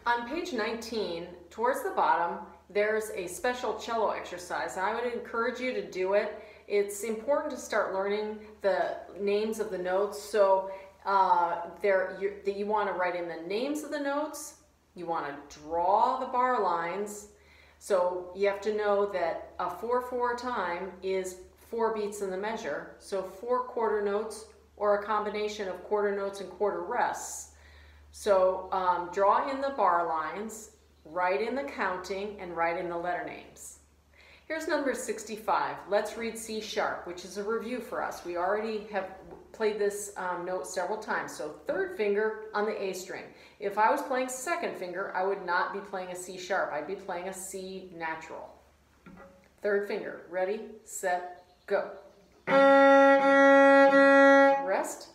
On page 19, towards the bottom, there's a special cello exercise, and I would encourage you to do it. It's important to start learning the names of the notes, so that you want to write in the names of the notes, you want to draw the bar lines, so you have to know that a 4/4 time is 4 beats in the measure, so 4 quarter notes or a combination of quarter notes and quarter rests. So draw in the bar lines, write in the counting, and write in the letter names. Here's number 65. Let's read C sharp, which is a review for us. We already have played this note several times. So third finger on the A string. If I was playing second finger, I would not be playing a C sharp. I'd be playing a C natural. Third finger. Ready, set, go. Rest.